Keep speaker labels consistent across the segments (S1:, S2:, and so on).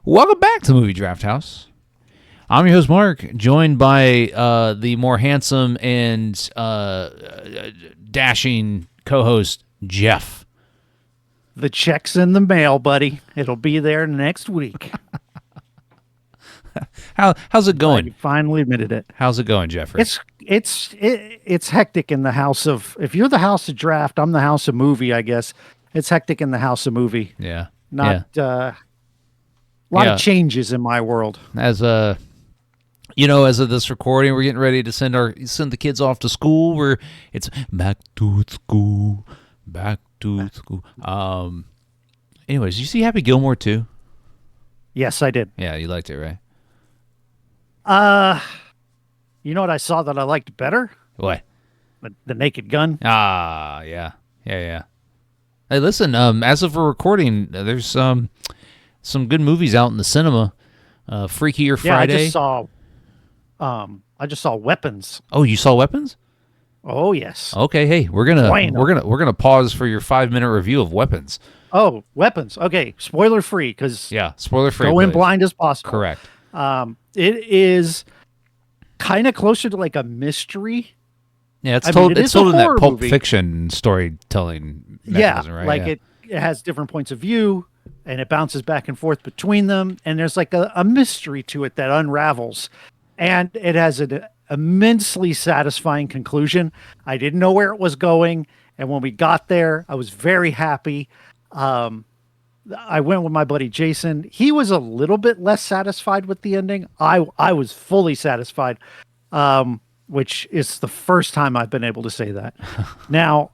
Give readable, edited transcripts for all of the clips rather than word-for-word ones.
S1: Welcome back to Movie Draft House. I'm your host, Mark, joined by the more handsome and dashing co-host, Jeff.
S2: The check's in the mail, buddy. It'll be there next week.
S1: How's it going?
S2: You finally admitted it.
S1: How's it going, Jeffrey?
S2: It's hectic in the house of. If you're the house of draft, I'm the house of movie. I guess it's hectic in the house of movie.
S1: Yeah.
S2: A lot of changes in my world.
S1: As of this recording, we're getting ready to send the kids off to school. It's back to school. Anyways, you see Happy Gilmore too?
S2: Yes, I did.
S1: Yeah, you liked it, right?
S2: You know what I saw that I liked better?
S1: What?
S2: The Naked Gun.
S1: Yeah. Hey, listen. As of a recording, there's some good movies out in the cinema. Freakier Friday.
S2: I just saw Weapons.
S1: Oh, you saw Weapons?
S2: Oh yes.
S1: Okay. Hey, we're gonna pause for your 5-minute review of Weapons.
S2: Oh, Weapons. Okay, spoiler free because
S1: spoiler free.
S2: Go in blind as possible.
S1: Correct.
S2: It is kind of closer to like a mystery.
S1: Yeah, it's told in that Pulp
S2: movie.
S1: Fiction storytelling mechanism, right?
S2: Like it has different points of view and it bounces back and forth between them, and there's like a mystery to it that unravels, and it has an immensely satisfying conclusion. I didn't know where it was going, and when we got there, I was very happy. I went with my buddy Jason. He was a little bit less satisfied with the ending. I was fully satisfied, which is the first time I've been able to say that. Now,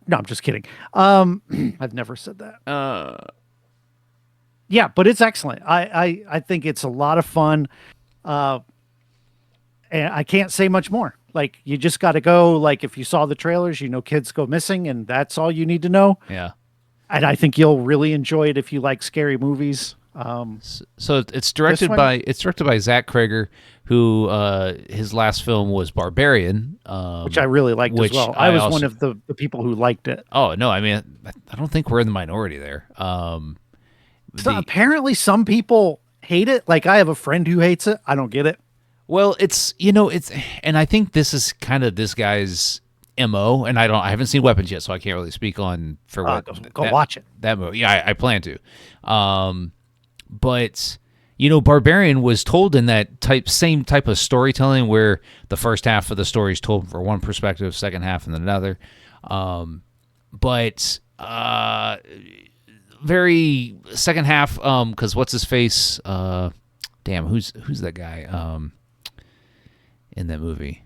S2: no, I'm just kidding. I've never said that. Yeah, but it's excellent. I think it's a lot of fun. And I can't say much more. Like, you just got to go. Like, if you saw the trailers, kids go missing, and that's all you need to know.
S1: Yeah.
S2: And I think you'll really enjoy it if you like scary movies.
S1: So it's directed by Zach Cregger, who his last film was Barbarian,
S2: which I really liked as well. I was one of the people who liked it.
S1: Oh no, I mean I don't think we're in the minority there.
S2: Apparently some people hate it. Like, I have a friend who hates it. I don't get it.
S1: Well, it's and I think this is kind of this guy's MO, and I haven't seen Weapons yet, so I can't really speak on for what.
S2: Go watch it.
S1: That movie, yeah, I plan to. But Barbarian was told in that same type of storytelling where the first half of the story is told for one perspective, second half in another. But very second half, because what's his face? Who's that guy? In that movie.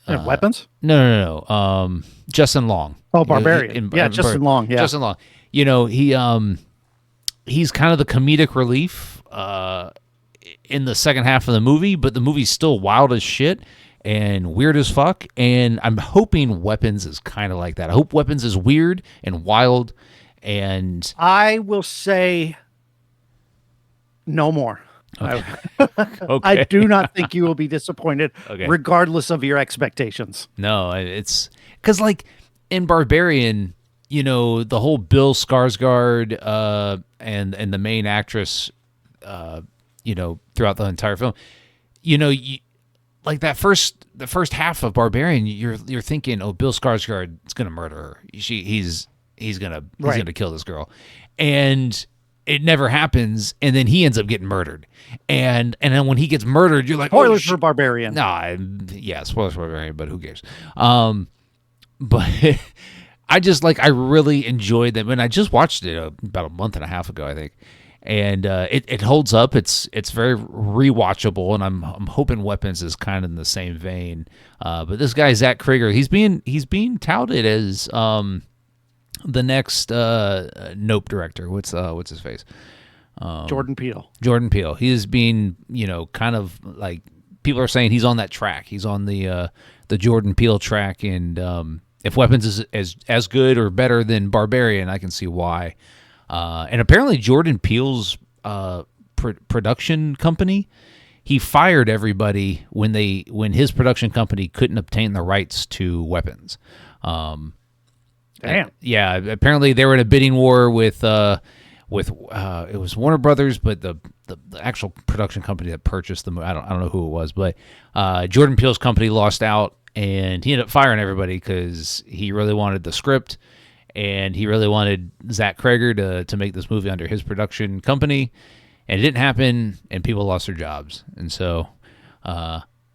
S2: Weapons?
S1: No. Justin Long.
S2: Oh, Barbarian. Justin Long. Yeah,
S1: Justin Long. He's kind of the comedic relief in the second half of the movie, but the movie's still wild as shit and weird as fuck. And I'm hoping Weapons is kind of like that. I hope Weapons is weird and wild. And
S2: I will say no more.
S1: Okay.
S2: I do not think you will be disappointed, regardless of your expectations.
S1: No, it's because, like, in Barbarian, the whole Bill Skarsgård and the main actress, throughout the entire film, like the first half of Barbarian, you're thinking, oh, Bill Skarsgård is gonna murder her. He's gonna kill this girl, and it never happens, and then he ends up getting murdered. And then when he gets murdered, you're like,
S2: spoilers for Barbarian.
S1: Spoilers for Barbarian, but who cares? But I really enjoyed them, and I just watched it about a month and a half ago, I think. And it holds up. It's very rewatchable, and I'm hoping Weapons is kind of in the same vein. But this guy Zach Cregger, he's being touted as the next Nope director. What's his face?
S2: Jordan Peele.
S1: Jordan Peele. He is being, kind of like, people are saying he's on that track. He's on the Jordan Peele track, and if Weapons is as good or better than Barbarian, I can see why. And apparently Jordan Peele's production company, he fired everybody when his production company couldn't obtain the rights to Weapons.
S2: Damn.
S1: Yeah, apparently they were in a bidding war with with it was Warner Brothers, but the actual production company that purchased the movie, I don't know who it was, but Jordan Peele's company lost out, and he ended up firing everybody because he really wanted the script, and he really wanted Zach Cregger to make this movie under his production company, and it didn't happen, and people lost their jobs, and so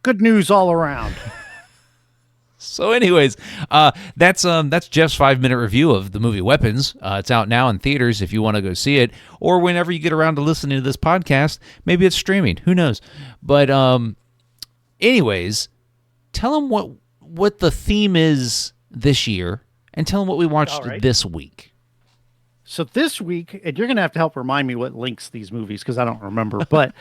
S2: good news all around.
S1: So anyways, that's Jeff's 5-minute review of the movie Weapons. It's out now in theaters if you want to go see it, or whenever you get around to listening to this podcast. Maybe it's streaming. Who knows? But anyways, tell them what the theme is this year, and tell them what we watched this week.
S2: So this week, and you're going to have to help remind me what links these movies, because I don't remember. But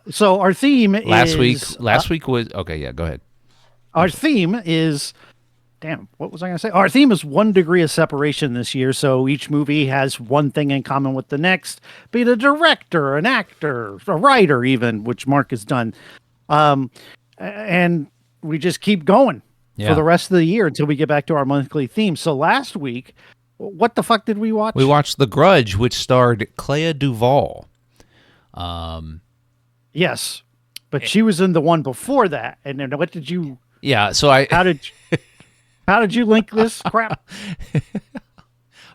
S2: so our theme
S1: last week was okay. Yeah, go ahead.
S2: Our theme is, what was I going to say? Our theme is 1 degree of separation this year. So each movie has one thing in common with the next, be it a director, an actor, a writer even, which Mark has done. And we just keep going for the rest of the year until we get back to our monthly theme. So last week, what the fuck did we watch?
S1: We watched The Grudge, which starred Clea Duvall.
S2: Yes, but she was in the one before that. And then what did you...
S1: Yeah, so
S2: how did you link this crap?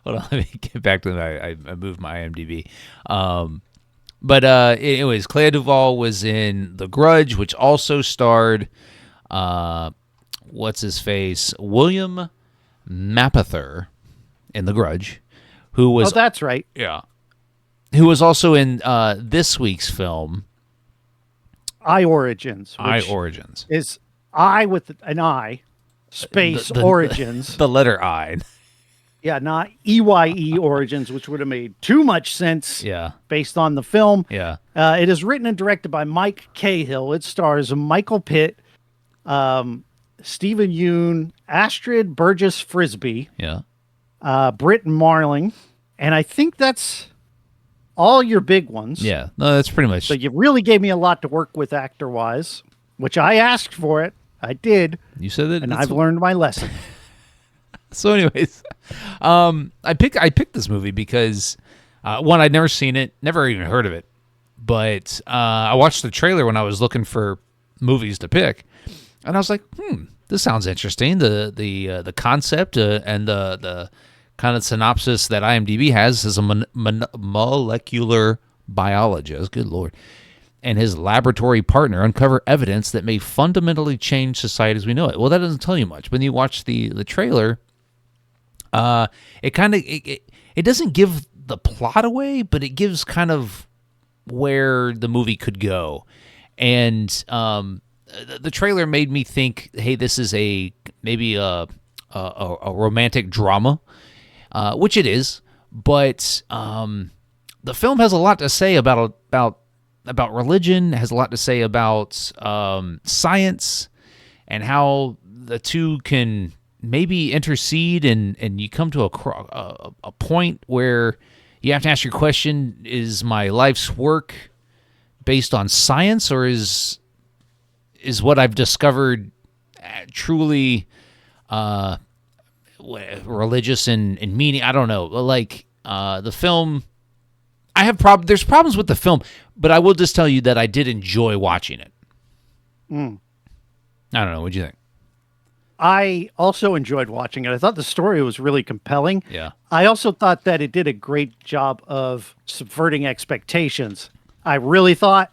S1: Hold on, let me get back to that. I moved my IMDb. But anyways, Clea Duvall was in The Grudge, which also starred what's his face, William Mapother in The Grudge, who was
S2: that's right.
S1: Yeah. Who was also in this week's film,
S2: I Origins.
S1: I Origins.
S2: Is I with an I, space
S1: the
S2: Origins.
S1: The letter I.
S2: Yeah, not EYE Origins, which would have made too much sense based on the film.
S1: Yeah.
S2: It is written and directed by Mike Cahill. It stars Michael Pitt, Stephen Yeun, Astrid Burgess Frisbee, Brit Marling, and I think that's all your big ones.
S1: Yeah, no, that's pretty much.
S2: So you really gave me a lot to work with actor-wise, which I asked for it. I did.
S1: You said that,
S2: and I've learned my lesson.
S1: So, anyways, I picked this movie because one, I'd never seen it, never even heard of it, but I watched the trailer when I was looking for movies to pick, and I was like, this sounds interesting. The concept and the kind of synopsis that IMDb has is a molecular biologist. Good Lord. And his laboratory partner uncover evidence that may fundamentally change society as we know it. Well, that doesn't tell you much. When you watch the trailer, it kind of it doesn't give the plot away, but it gives kind of where the movie could go. And the trailer made me think, hey, this is maybe a romantic drama, which it is. But the film has a lot to say about religion, has a lot to say about science, and how the two can maybe intercede, and you come to a point where you have to ask your question: is my life's work based on science, or is what I've discovered truly religious and meaning? I don't know. Like the film, I have there's problems with the film, but I will just tell you that I did enjoy watching it. I don't know. What'd you think?
S2: I also enjoyed watching it. I thought the story was really compelling.
S1: Yeah.
S2: I also thought that it did a great job of subverting expectations. I really thought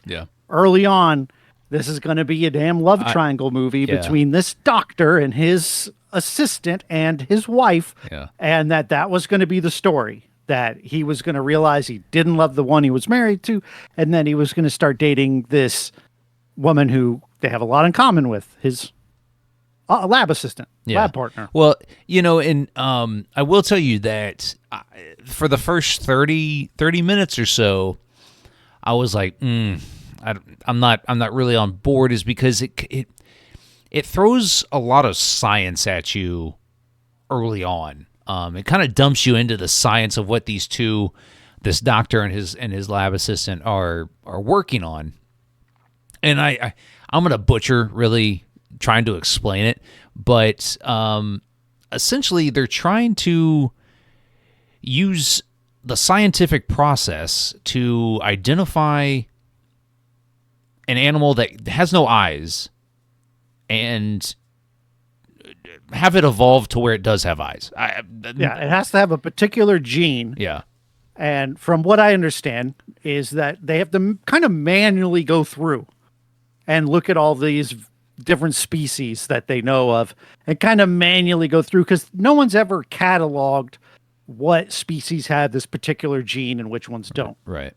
S2: early on, this is going to be a damn love triangle movie between this doctor and his assistant and his wife, and that was going to be the story. That he was going to realize he didn't love the one he was married to, and then he was going to start dating this woman who they have a lot in common with, his lab assistant, lab partner.
S1: Well, and I will tell you that for the first 30 minutes or so, I was like, I'm not really on board, is because it throws a lot of science at you early on. It kind of dumps you into the science of what these two, this doctor and his lab assistant, are working on. And I'm gonna butcher really trying to explain it, but essentially they're trying to use the scientific process to identify an animal that has no eyes and have it evolve to where it does have eyes.
S2: Yeah, it has to have a particular gene.
S1: Yeah.
S2: And from what I understand is that they have to kind of manually go through and look at all these different species that they know of and kind of manually go through, because no one's ever cataloged what species have this particular gene and which ones don't.
S1: Right.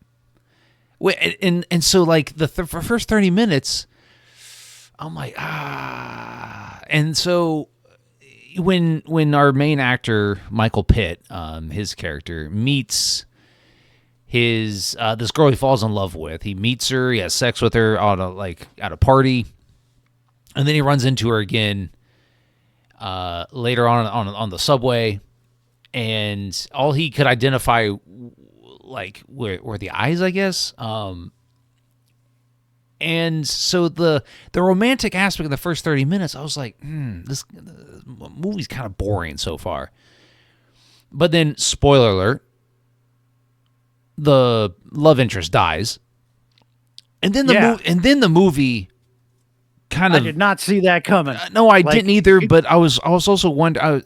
S1: And so like the first 30 minutes, I'm like, and so when our main actor, Michael Pitt, his character meets his, this girl he falls in love with, he meets her, he has sex with her at a party. And then he runs into her again, later on the subway. And all he could identify, like, were the eyes, I guess. And so the romantic aspect of the first 30 minutes, I was like, this movie's kind of boring so far. But then, spoiler alert, the love interest dies. And then the movie kind of...
S2: I did not see that coming.
S1: No, I didn't either, but I was also wondering...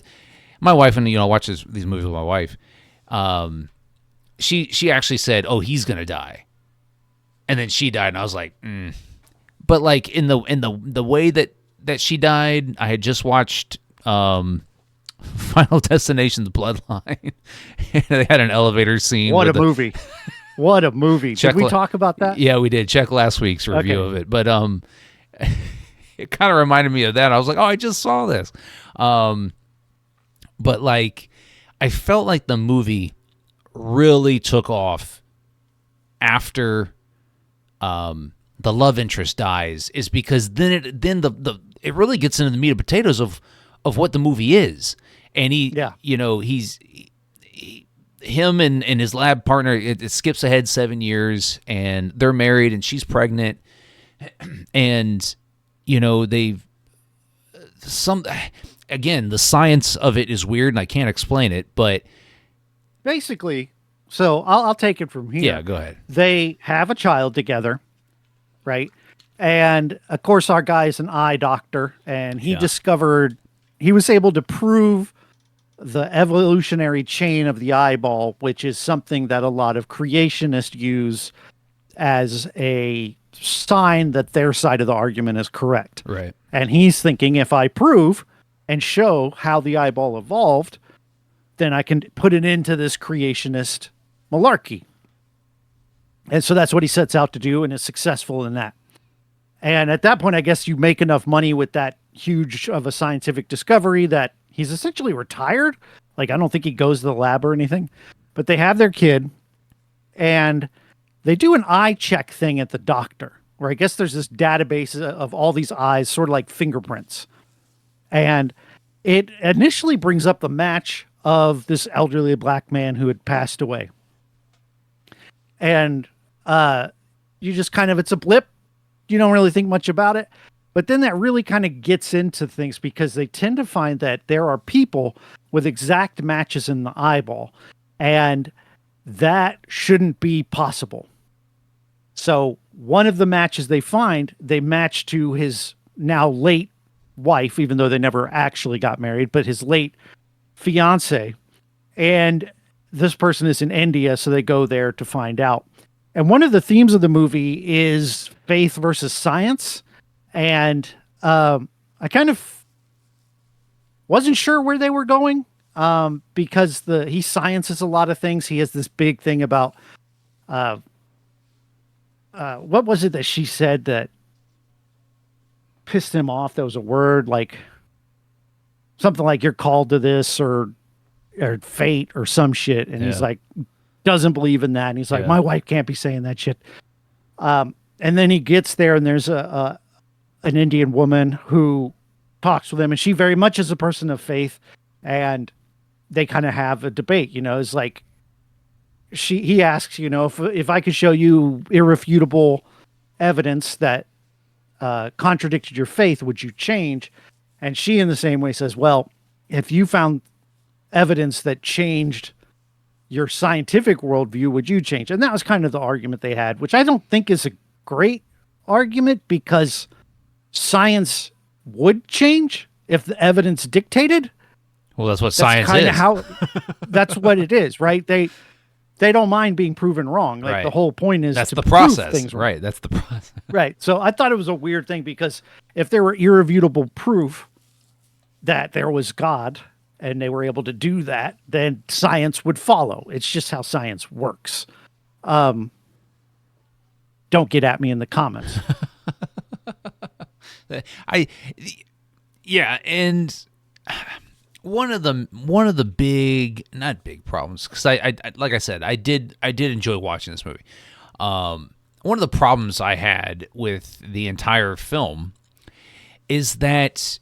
S1: My wife, and watches these movies with my wife. She actually said, "Oh, he's gonna die," and then she died, and I was like, But like in the way that she died, I had just watched Final Destination's Bloodline. They had an elevator scene.
S2: What a movie! What a movie! Did we talk about that?
S1: Yeah, we did. Check last week's review of it, but it kind of reminded me of that. I was like, "Oh, I just saw this." But like, I felt like the movie really took off after the love interest dies, is because then it really gets into the meat and potatoes of what the movie is. And him and his lab partner, it skips ahead 7 years, and they're married, and she's pregnant, and again, the science of it is weird, and I can't explain it, but
S2: basically, so I'll take it from here.
S1: Yeah, go ahead.
S2: They have a child together, right? And of course, our guy's an eye doctor, and he was able to prove the evolutionary chain of the eyeball, which is something that a lot of creationists use as a sign that their side of the argument is correct.
S1: Right.
S2: And he's thinking, if I prove and show how the eyeball evolved, then I can put it into this creationist malarkey. And so that's what he sets out to do, and is successful in that. And at that point, I guess you make enough money with that huge of a scientific discovery that he's essentially retired. Like, I don't think he goes to the lab or anything, but they have their kid, and they do an eye check thing at the doctor, where I guess there's this database of all these eyes, sort of like fingerprints. And it initially brings up the match of this elderly black man who had passed away. And you just kind of, it's a blip. You don't really think much about it. But then that really kind of gets into things, because they tend to find that there are people with exact matches in the eyeball. And that shouldn't be possible. So one of the matches they find, they match to his now late wife, even though they never actually got married, but his late fiance. And this person is in India, so they go there to find out. And one of the themes of the movie is faith versus science. And I kind of wasn't sure where they were going, because he sciences a lot of things. He has this big thing about what was it that she said that pissed him off? There was a word, like something like, you're called to this, or fate, or some shit. And he's like, doesn't believe in that. And he's like, my wife can't be saying that shit. And then he gets there, and there's an Indian woman who talks with him, and she very much is a person of faith, and they kind of have a debate. It's like, he asks, if I could show you irrefutable evidence that contradicted your faith, would you change? And she, in the same way, says, well, if you found evidence that changed your scientific worldview would you change? And that was kind of the argument they had, which I don't think is a great argument because science would change if the evidence dictated.
S1: Well, that's what science is.
S2: That's what it is, right? They don't mind being proven wrong. Like the whole point is
S1: that's
S2: to
S1: the
S2: prove
S1: process,
S2: things wrong.
S1: right? That's the process,
S2: right? So I thought it was a weird thing because if there were irrefutable proof that there was God and they were able to do that, then science would follow. It's just how science works. Don't get at me in the comments.
S1: And one of the big, not big problems, because I like I said, I did enjoy watching this movie. One of the problems I had with the entire film is that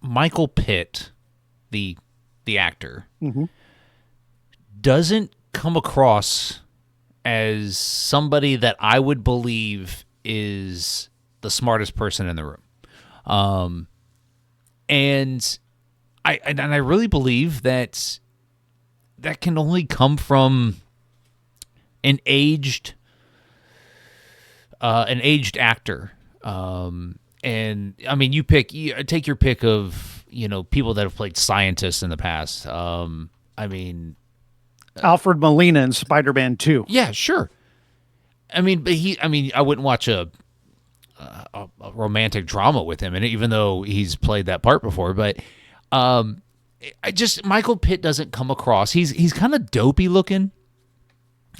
S1: Michael Pitt, the actor, doesn't come across as somebody that I would believe is the smartest person in the room. And I really believe that can only come from an aged actor. And I mean, you take your pick of, people that have played scientists in the past. I mean,
S2: Alfred Molina in Spider-Man 2.
S1: Yeah, sure. I mean, but I wouldn't watch a romantic drama with him, and even though he's played that part before, but Michael Pitt doesn't come across. He's kind of dopey looking,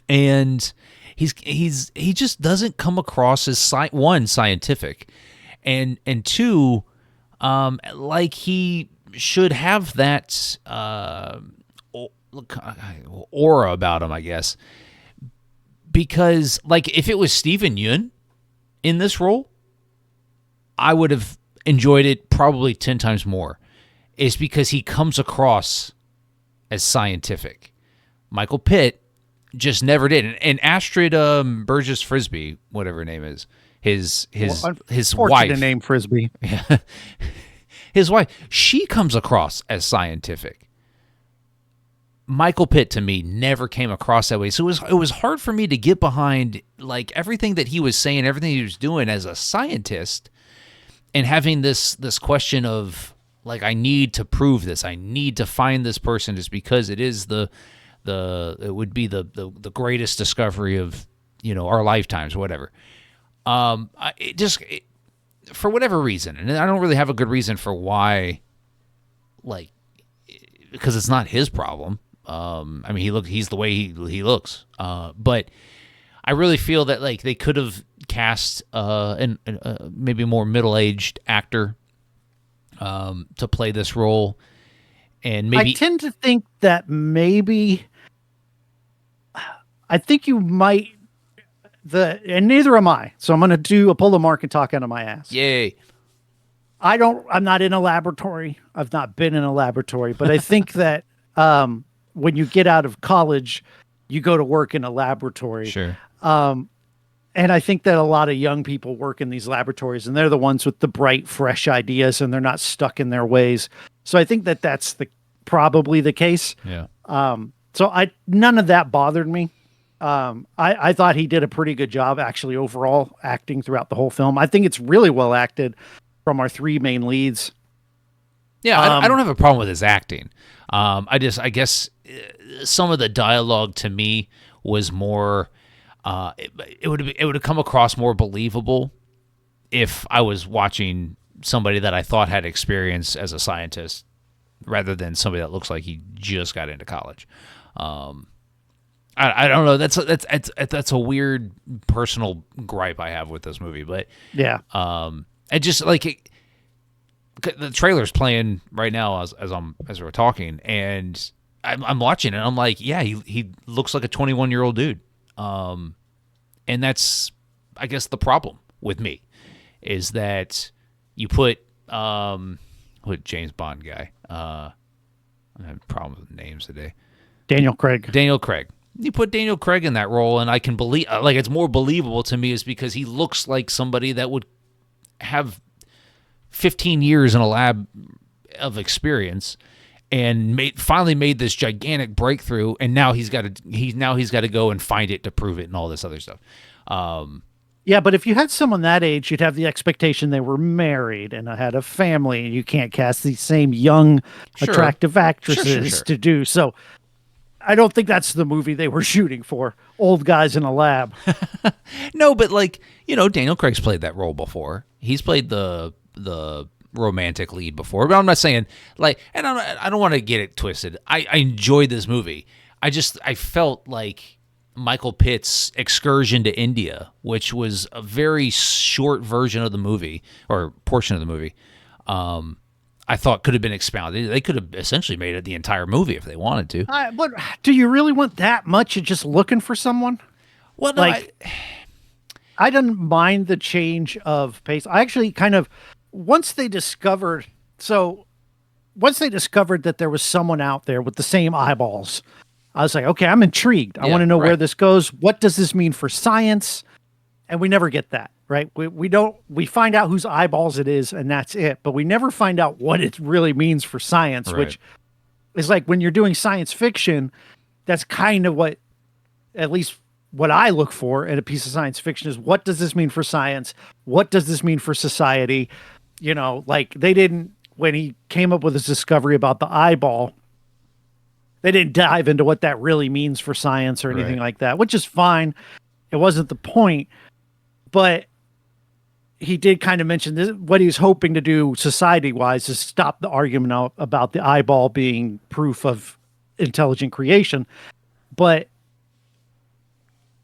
S1: and he just doesn't come across as scientific, and two, like he should have that aura about him, I guess, because like if it was Steven Yeun in this role, I would have enjoyed it probably 10 times more. Is because he comes across as scientific. Michael Pitt just never did. And Astrid Burgess Frisbee, whatever her name is, his wife,
S2: name Frisbee,
S1: his wife, she comes across as scientific. Michael Pitt to me never came across that way, so it was hard for me to get behind like everything that he was saying, everything he was doing as a scientist, and having this question of like, I need to prove this, I need to find this person just because it is it would be the greatest discovery of our lifetimes, whatever. For whatever reason, and I don't really have a good reason for why, like, because it's not his problem. I mean, he's the way he looks. But I really feel that like they could have cast maybe a more middle-aged actor to play this role, and maybe
S2: I tend to think that I think you might. And neither am I. So I'm going to do a pull a mark and talk out of my ass.
S1: Yay.
S2: I'm not in a laboratory. I've not been in a laboratory, but I think that when you get out of college, you go to work in a laboratory.
S1: Sure.
S2: And I think that a lot of young people work in these laboratories, and they're the ones with the bright, fresh ideas, and they're not stuck in their ways. So I think that that's probably the case.
S1: Yeah.
S2: So none of that bothered me. I thought he did a pretty good job, actually, overall acting throughout the whole film. I think it's really well acted from our three main leads.
S1: Yeah, I don't have a problem with his acting. I guess some of the dialogue to me was more. It would have come across more believable if I was watching somebody that I thought had experience as a scientist, rather than somebody that looks like he just got into college. I don't know. That's a weird personal gripe I have with this movie, but
S2: yeah.
S1: I just like the trailer's playing right now as we're talking, and I'm watching it. And I'm like, yeah, he looks like a 21-year-old dude. And that's, I guess, the problem with me is that you put James Bond guy. I'm having problems with names today.
S2: Daniel Craig.
S1: You put Daniel Craig in that role, and I can believe, like, it's more believable to me is because he looks like somebody that would have 15 years in a lab of experience, and finally made this gigantic breakthrough, and now he's got to go and find it to prove it and all this other stuff.
S2: Yeah, but if you had someone that age, you'd have the expectation they were married and had a family, and you can't cast these same young, attractive actresses to do. So I don't think that's the movie they were shooting for. Old guys in a lab.
S1: No, but like, Daniel Craig's played that role before. He's played the romantic lead before, but I'm not saying like, and I don't want to get it twisted. I enjoyed this movie. I felt like Michael Pitt's excursion to India, which was a very short version of the movie or portion of the movie, I thought could have been expounded. They could have essentially made it the entire movie if they wanted to.
S2: But do you really want that much of just looking for someone?
S1: Well, no,
S2: I didn't mind the change of pace. I actually kind of, once they discovered that there was someone out there with the same eyeballs, I was like, okay, I'm intrigued. I want to know where this goes. What does this mean for science? And we never get that, right? We find out whose eyeballs it is, and that's it. But we never find out what it really means for science, which is like when you're doing science fiction, that's kind of what, at least what I look for in a piece of science fiction is, what does this mean for science? What does this mean for society? Like they didn't, when he came up with his discovery about the eyeball, they didn't dive into what that really means for science or anything like that, which is fine. It wasn't the point, but he did kind of mention this, what he was hoping to do society-wise is stop the argument about the eyeball being proof of intelligent creation. But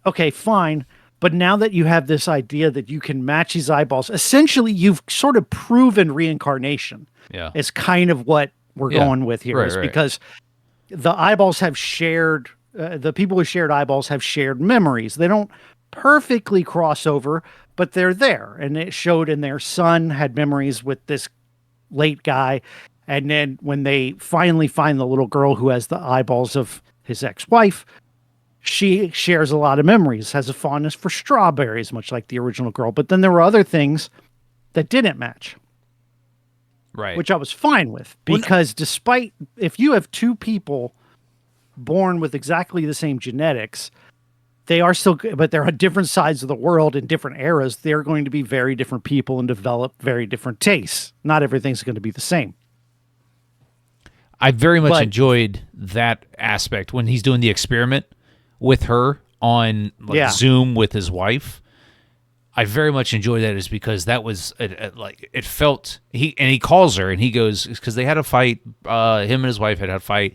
S2: okay, fine. But now that you have this idea that you can match these eyeballs, essentially you've sort of proven reincarnation.
S1: Yeah.
S2: It's kind of what we're going with here, because the eyeballs have shared, the people who shared eyeballs have shared memories. They don't perfectly cross over, but they're there. And it showed in their son had memories with this late guy. And then when they finally find the little girl who has the eyeballs of his ex-wife, she shares a lot of memories, has a fondness for strawberries, much like the original girl. But then there were other things that didn't match.
S1: Right.
S2: Which I was fine with, because despite, if you have two people born with exactly the same genetics, they are still, but they're on different sides of the world in different eras. They're going to be very different people and develop very different tastes. Not everything's going to be the same.
S1: I very much enjoyed that aspect when he's doing the experiment with her on Zoom with his wife. I very much enjoyed that, is because that was it felt, he calls her and he goes, because they had a fight, him and his wife had a fight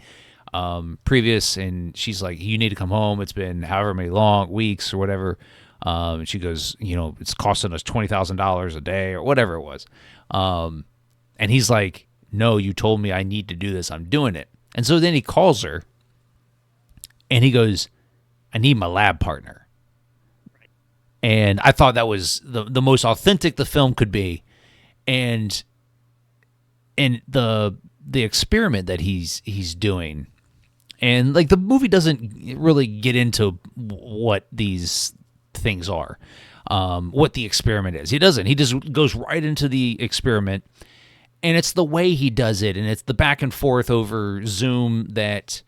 S1: previous, and she's like, you need to come home, it's been however many long weeks or whatever, and she goes, it's costing us $20,000 a day or whatever it was, and he's like, no, you told me I need to do this, I'm doing it. And so then he calls her and he goes, I need my lab partner. And I thought that was the most authentic the film could be. And the experiment that he's doing, and like the movie doesn't really get into what these things are, what the experiment is. He doesn't. He just goes right into the experiment, and it's the way he does it, and it's the back and forth over Zoom that,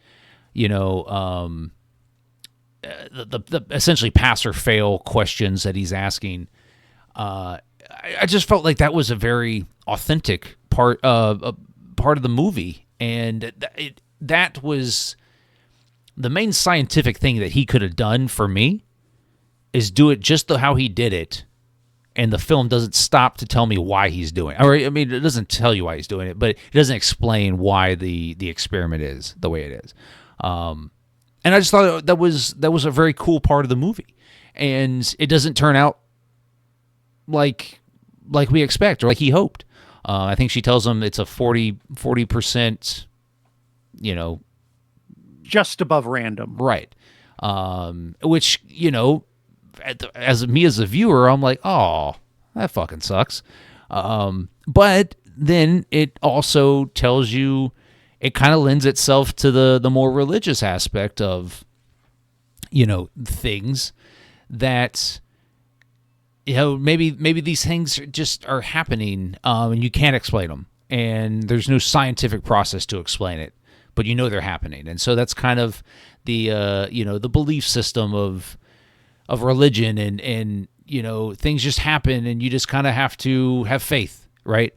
S1: the essentially pass or fail questions that he's asking. I just felt like that was a very authentic part of the movie, and that was the main scientific thing that he could have done for me, is do it just how he did it, and the film doesn't stop to tell me why he's doing it. Or, I mean, it doesn't tell you why he's doing it, but it doesn't explain why the experiment is the way it is. And I just thought that was a very cool part of the movie, and it doesn't turn out like we expect or like he hoped. I think she tells him it's a 40%,
S2: just above random,
S1: right? Which as a viewer, I'm like, oh, that fucking sucks. But then it also tells you. It kind of lends itself to the more religious aspect of, things that, maybe these things just are happening, and you can't explain them. and there's no scientific process to explain it, but you know they're happening. And so that's kind of the the belief system of religion, and things just happen, and you just kind of have to have faith, right?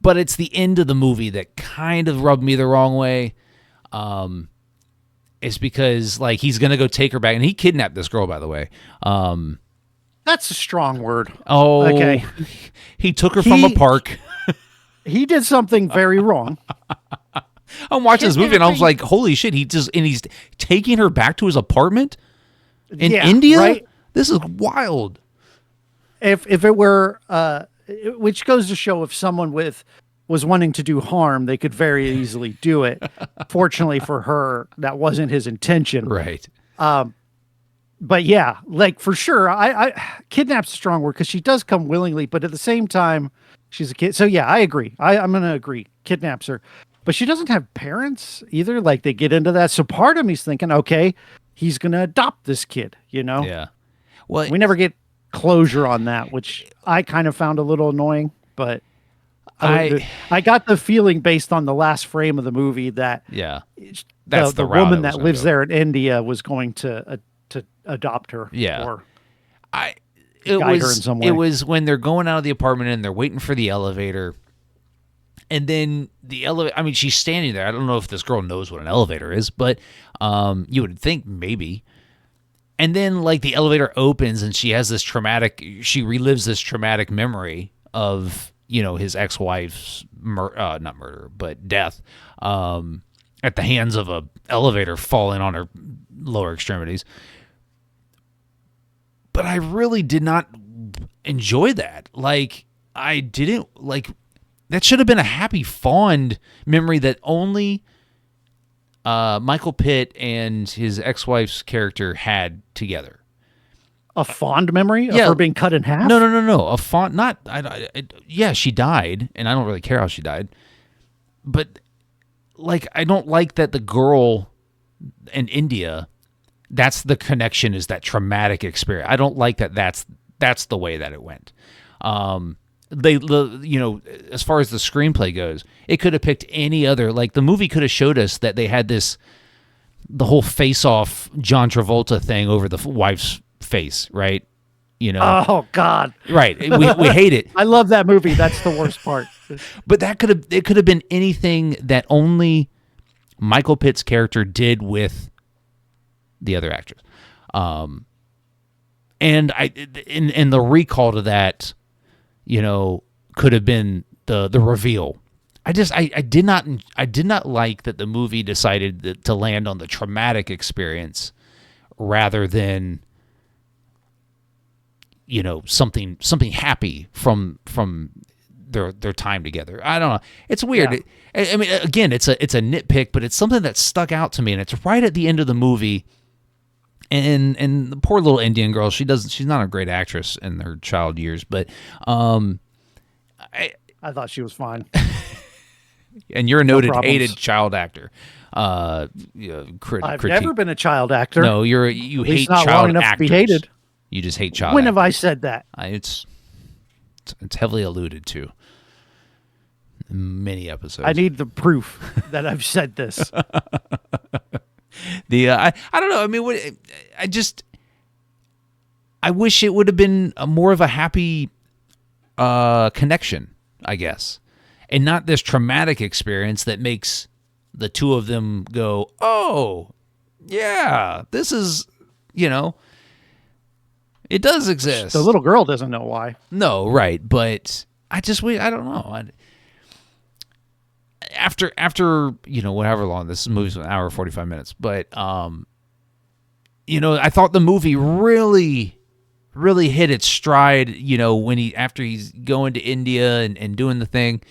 S1: But it's the end of the movie that kind of rubbed me the wrong way. It's because like he's gonna go take her back, and he kidnapped this girl, by the way.
S2: That's a strong word.
S1: Oh, okay. He took her from a park.
S2: He did something very wrong.
S1: I'm watching this movie and I was like, holy shit, he's taking her back to his apartment in India? Right? This is wild.
S2: If it were which goes to show if someone was wanting to do harm, they could very easily do it. Fortunately for her, that wasn't his intention.
S1: Right.
S2: But yeah, like for sure, I kidnap's a strong word because she does come willingly, but at the same time, she's a kid. So yeah, I agree. I'm going to agree. Kidnaps her. But she doesn't have parents either. Like they get into that. So part of me's thinking, okay, he's going to adopt this kid,
S1: Yeah. Well,
S2: we never get closure on that, which I kind of found a little annoying, but I got the feeling based on the last frame of the movie that
S1: that's
S2: the woman that lives there in India was going to adopt her.
S1: Yeah.
S2: Or
S1: it
S2: guide her in some way.
S1: It was when they're going out of the apartment and they're waiting for the elevator. And then the elevator, I mean, she's standing there. I don't know if this girl knows what an elevator is, but you would think maybe. And then like the elevator opens and she relives this traumatic memory of, his ex-wife's not murder, but death at the hands of a elevator falling on her lower extremities. But I really did not enjoy that. Like I didn't like that should have been a happy, fond memory that only Michael Pitt and his ex-wife's character had together.
S2: A fond memory of her being cut in half?
S1: No. A fond, not. Yeah, she died, and I don't really care how she died. But like, I don't like that the girl in India, that's the connection, is that traumatic experience. I don't like that. That's the way that it went. As far as the screenplay goes, it could have picked any other. Like the movie could have showed us that they had the whole face-off John Travolta thing over the wife's face, right?
S2: Oh God,
S1: right. We hate it.
S2: I love that movie. That's the worst part.
S1: But it could have been anything that only Michael Pitt's character did with the other actress. And the recall to that, could have been the reveal. I did not like that the movie decided to land on the traumatic experience rather than something happy from their time together. I don't know. It's weird. Yeah. I mean, again, it's a nitpick, but it's something that stuck out to me, and it's right at the end of the movie. And the poor little Indian girl, she's not a great actress in her child years, but
S2: I thought she was fine.
S1: And you're a noted hated child actor.
S2: I've never been a child actor.
S1: No, you hate
S2: not
S1: child
S2: long enough
S1: actors.
S2: To be hated.
S1: You just hate child.
S2: When
S1: actors.
S2: have I said that?
S1: It's heavily alluded to in many episodes.
S2: I need the proof that I've said this.
S1: I don't know. I mean, I wish it would have been more of a happy connection, I guess, and not this traumatic experience that makes the two of them go, oh, yeah, this is, it does exist.
S2: The little girl doesn't know why.
S1: No, right, but I don't know. After whatever long this movie's, an hour 45 minutes, but I thought the movie really hit its stride, after he's going to India and doing the thing,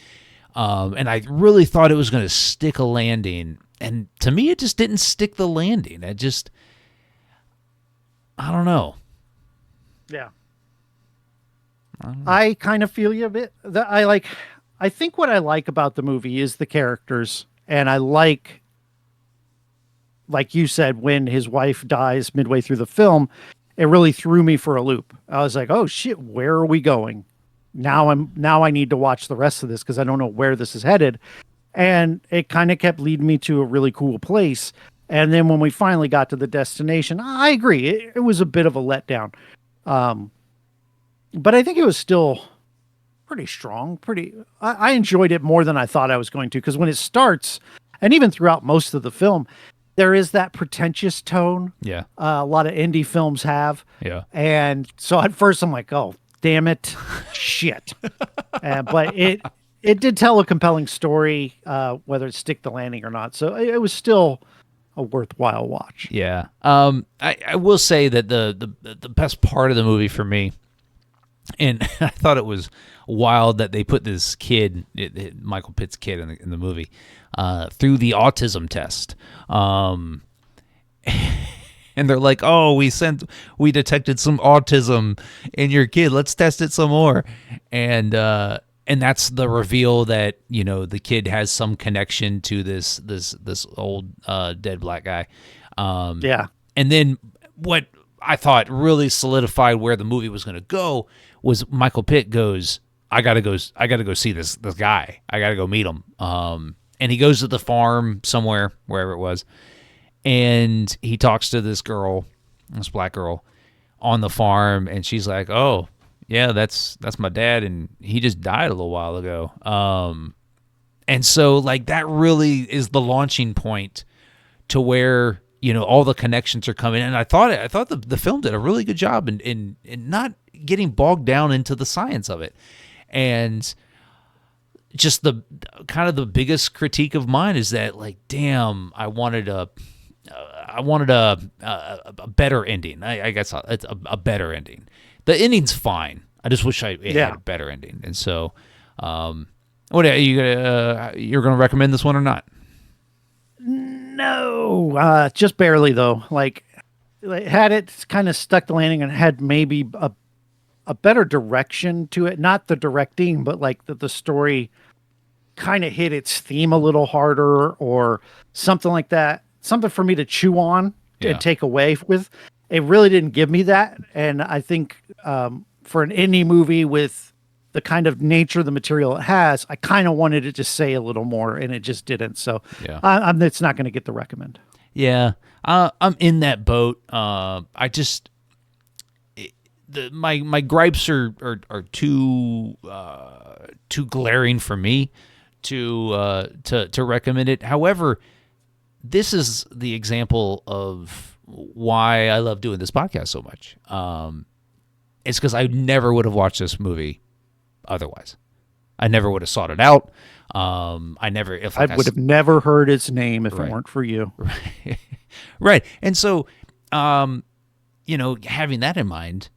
S1: and I really thought it was going to stick a landing, and to me it just didn't stick the landing. I don't know.
S2: Yeah, I kind of feel you a bit. I think what I like about the movie is the characters, and I like you said, when his wife dies midway through the film, it really threw me for a loop. I was like, oh shit, where are we going? now I need to watch the rest of this because I don't know where this is headed. And it kind of kept leading me to a really cool place. And then when we finally got to the destination, I agree. It was a bit of a letdown. But I think it was still pretty strong. I enjoyed it more than I thought I was going to, because when it starts, and even throughout most of the film, there is that pretentious tone.
S1: Yeah.
S2: A lot of indie films have.
S1: Yeah.
S2: And so at first I'm like, oh, damn it. Shit. But it did tell a compelling story, whether it stick the landing or not. So it was still a worthwhile watch.
S1: Yeah. I will say that the best part of the movie for me, and I thought it was wild that they put this kid, Michael Pitt's kid in the movie, through the autism test. And they're like, "Oh, we detected some autism in your kid. Let's test it some more." And that's the reveal that, the kid has some connection to this old dead black guy.
S2: Yeah.
S1: And then what I thought really solidified where the movie was going to go was Michael Pitt goes, I gotta go see this guy. I gotta go meet him. And he goes to the farm somewhere, wherever it was, and he talks to this black girl on the farm, and she's like, "Oh, yeah, that's my dad, and he just died a little while ago." And so like that really is the launching point to where all the connections are coming in. And I thought the film did a really good job in not getting bogged down into the science of it. And just the kind of the biggest critique of mine is that, like, damn, I wanted a better ending. I guess it's a better ending. The ending's fine. I just wish it had a better ending. And so, what are you you're gonna recommend this one or not?
S2: No, just barely though. Like had it kind of stuck the landing and had maybe a better direction to it. Not the directing, but like the story kind of hit its theme a little harder or something like that. Something for me to chew on and take away with. It really didn't give me that. And I think for an indie movie with the kind of nature of the material it has, I kind of wanted it to say a little more, and it just didn't. So it's not going to get the recommend.
S1: Yeah, I'm in that boat. I just my gripes are too glaring for me to recommend it. However, this is the example of why I love doing this podcast so much. It's because I never would have watched this movie otherwise. I never would have sought it out. I would have never heard its name if it weren't for you. Right. And so, having that in mind,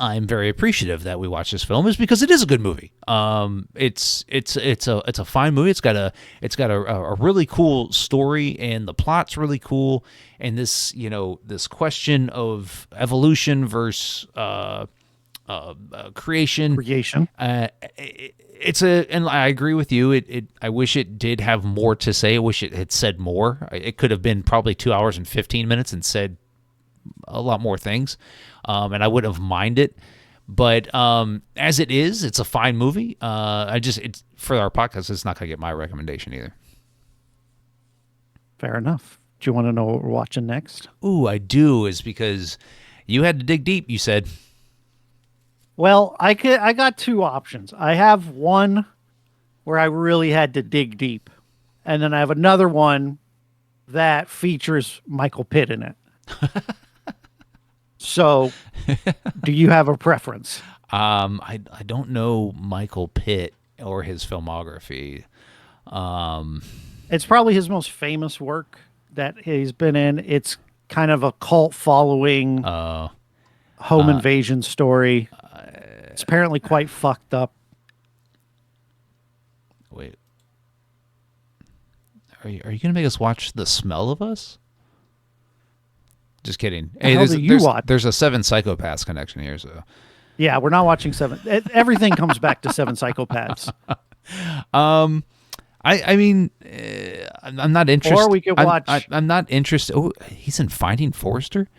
S1: I'm very appreciative that we watched this film, is because it is a good movie. It's a fine movie. It's got a really cool story, and the plot's really cool. And this question of evolution versus creation. And I agree with you. I wish it did have more to say. I wish it had said more. It could have been probably 2 hours and 15 minutes and said a lot more things. And I wouldn't have minded. But as it is, it's a fine movie. It's for our podcast, it's not going to get my recommendation either.
S2: Fair enough. Do you want to know what we're watching next?
S1: Ooh, I do. Is because you had to dig deep, you said.
S2: Well, I got two options. I have one where I really had to dig deep, and then I have another one that features Michael Pitt in it. So, do you have a preference?
S1: I don't know Michael Pitt or his filmography.
S2: It's probably his most famous work that he's been in. It's kind of a cult following home invasion story. It's apparently quite fucked up.
S1: Wait. Are you going to make us watch The Smell of Us? Just kidding. Hey, there's a Seven Psychopaths connection here, so.
S2: Yeah, we're not watching Seven. Everything comes back to Seven Psychopaths.
S1: I mean, I'm not interested.
S2: Or we could watch.
S1: I'm not interested. Oh, he's in Finding Forrester?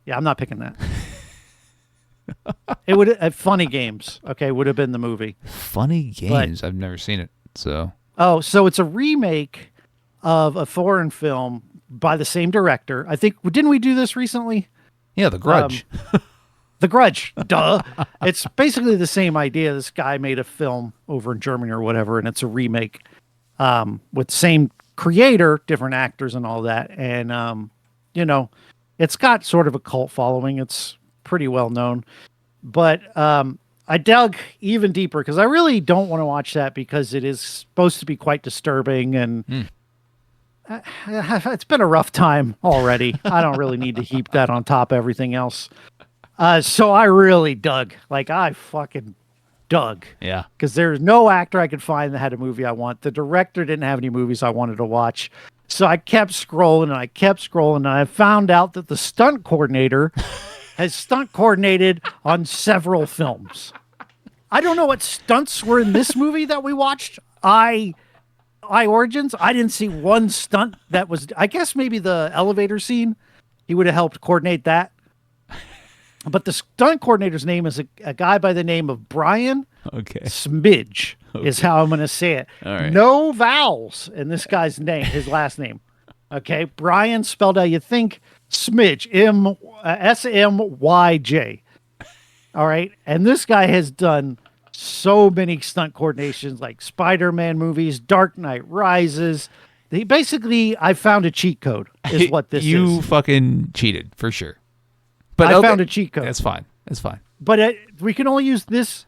S2: Yeah, I'm not picking that. It would Funny Games. Okay, would have been the movie.
S1: Funny Games. I've never seen it. So
S2: So it's a remake of a foreign film by the same director. I think didn't we do this recently?
S1: yeah, The Grudge.
S2: The Grudge. Duh. It's basically the same idea. This guy made a film over in Germany or whatever, and it's a remake with the same creator, different actors and all that. And, it's got sort of a cult following. It's pretty well known. But I dug even deeper because I really don't want to watch that because it is supposed to be quite disturbing. And it's been a rough time already. I don't really need to heap that on top of everything else. So I really dug. Like, I fucking dug.
S1: Yeah.
S2: Because there's no actor I could find that had a movie I want. The director didn't have any movies I wanted to watch. So I kept scrolling and I kept scrolling. And I found out that the stunt coordinator has stunt coordinated on several films. I don't know what stunts were in this movie that we watched. I Origins. I didn't see one stunt that was, I guess maybe the elevator scene. He would have helped coordinate that. But the stunt coordinator's name is a guy by the name of Brian Smidge, is how I'm going to say it.
S1: All right.
S2: No vowels in this guy's name, his last name. Okay. Brian spelled how you think, Smidge, Smyj. All right. And this guy has done so many stunt coordinations like Spider-Man movies, Dark Knight Rises. I found a cheat code is what this is.
S1: You fucking cheated for sure. But
S2: I found a cheat code.
S1: That's fine. That's fine.
S2: But we can only use this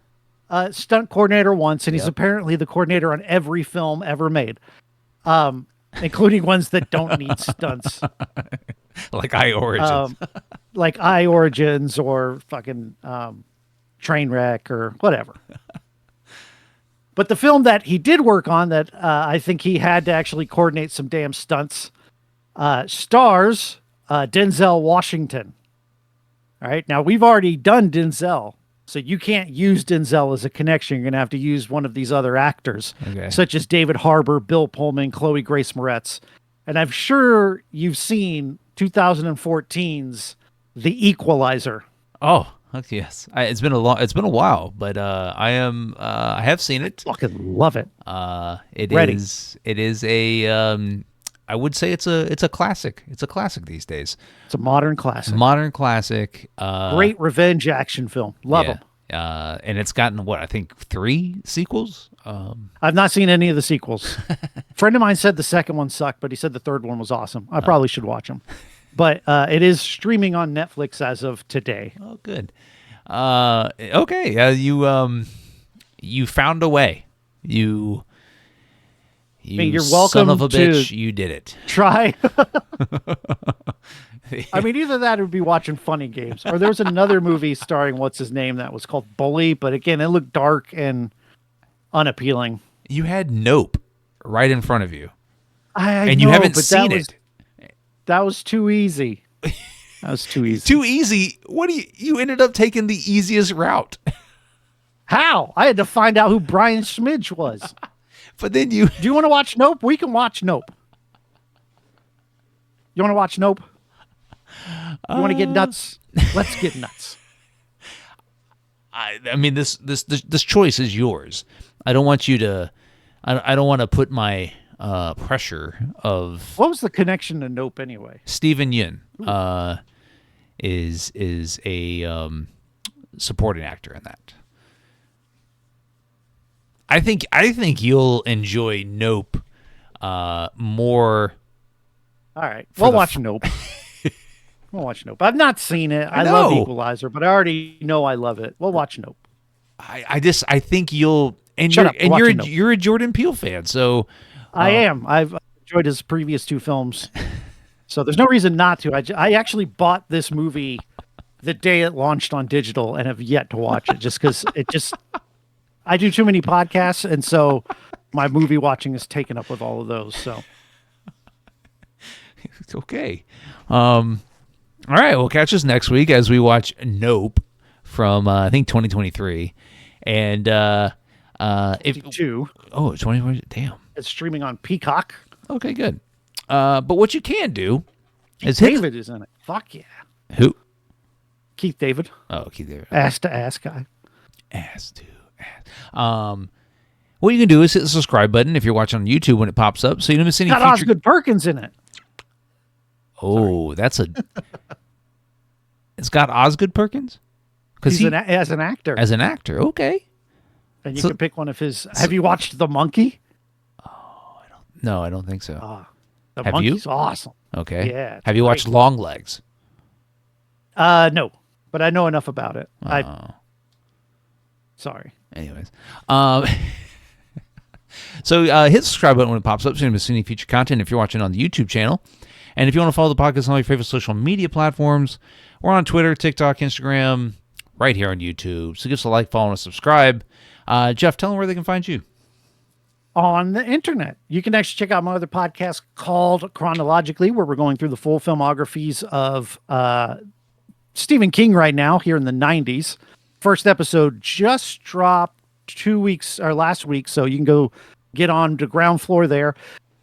S2: stunt coordinator once, and he's apparently the coordinator on every film ever made, including ones that don't need stunts.
S1: Like I Origins.
S2: Like I Origins or fucking Trainwreck or whatever. But the film that he did work on that I think he had to actually coordinate some damn stunts stars Denzel Washington. All right. Now, we've already done Denzel, so you can't use Denzel as a connection. You're going to have to use one of these other actors, such as David Harbour, Bill Pullman, Chloe Grace Moretz. And I'm sure you've seen 2014's The Equalizer.
S1: Oh, yes. It's been a while, but I have seen it.
S2: Fucking love it.
S1: It is a I would say it's a classic. It's a classic these days.
S2: It's a modern classic.
S1: Great
S2: revenge action film. Love them.
S1: And it's gotten, I think 3 sequels?
S2: I've not seen any of the sequels. A friend of mine said the second one sucked, but he said the third one was awesome. I probably should watch them. But it is streaming on Netflix as of today.
S1: Oh, good. Okay. You found a way. You're welcome. Son of a bitch, you did it.
S2: Try. I mean, either that or be watching Funny Games. Or there was another movie starring what's his name that was called Bully, but again, it looked dark and unappealing.
S1: You had Nope right in front of you.
S2: And
S1: you haven't seen it.
S2: That was too easy. That was too easy.
S1: Too easy? What do you ended up taking the easiest route.
S2: How? I had to find out who Brian Smidge was.
S1: But then
S2: Do you want to watch Nope? We can watch Nope. You want to watch Nope? You want to get nuts? Let's get nuts.
S1: I mean, this choice is yours. I don't want you to. I don't want to put my pressure of.
S2: What was the connection to Nope anyway?
S1: Stephen Yeun is a supporting actor in that. I think you'll enjoy Nope more.
S2: All right, we'll watch Nope. We'll watch Nope. I've not seen it. I love Equalizer, but I already know I love it. We'll watch Nope.
S1: I think you'll. And you're a Jordan Peele fan, so
S2: I am. I've enjoyed his previous 2 films, so there's no reason not to. I actually bought this movie the day it launched on digital and have yet to watch it, just because I do too many podcasts, and so my movie watching is taken up with all of those. So
S1: it's okay. All right, we'll catch us next week as we watch Nope from I think 2023, and
S2: 2022.
S1: Oh, 2020. Damn.
S2: It's streaming on Peacock.
S1: Okay, good. But what you can do is
S2: David is in it. Fuck yeah.
S1: Who?
S2: Keith David.
S1: Oh, Keith David.
S2: Ass to ass guy.
S1: Ass to ass. What you can do is hit the subscribe button if you're watching on YouTube when it pops up, so you don't miss any
S2: Got
S1: future.
S2: Osgood Perkins in it.
S1: Oh, that's a. It's got Osgood Perkins because
S2: as an actor.
S1: As an actor, okay.
S2: And you can pick one of his. Have you watched The Monkey?
S1: No, I don't think so.
S2: The
S1: Have
S2: Monkey's
S1: you?
S2: awesome.
S1: Okay.
S2: Yeah.
S1: Have you watched Long Legs?
S2: No, but I know enough about it. Sorry.
S1: Anyways, so hit the subscribe button when it pops up so you don't miss any future content if you're watching on the YouTube channel. And if you want to follow the podcast on all your favorite social media platforms, we're on Twitter, TikTok, Instagram, right here on YouTube. So give us a like, follow, and a subscribe. Jeff, tell them where they can find you.
S2: On the internet. You can actually check out my other podcast called Chronologically, where we're going through the full filmographies of Stephen King right now, here in the 90s. First episode just dropped last week, so you can go get on to ground floor there.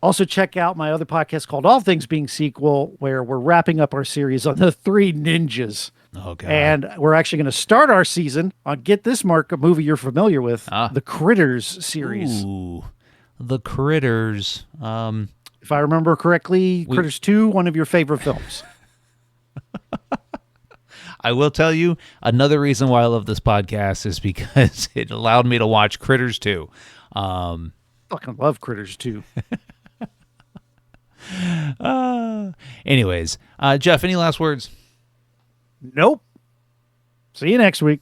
S2: Also, check out my other podcast called All Things Being Sequel, where we're wrapping up our series on the Three Ninjas.
S1: Okay.
S2: And we're actually going to start our season on, get this, Mark, a movie you're familiar with, the Critters series.
S1: Ooh, the Critters.
S2: If I remember correctly, Critters 2, one of your favorite films.
S1: I will tell you, another reason why I love this podcast is because it allowed me to watch Critters 2.
S2: Fucking love Critters 2.
S1: Anyways, Jeff, any last words?
S2: Nope. See you next week.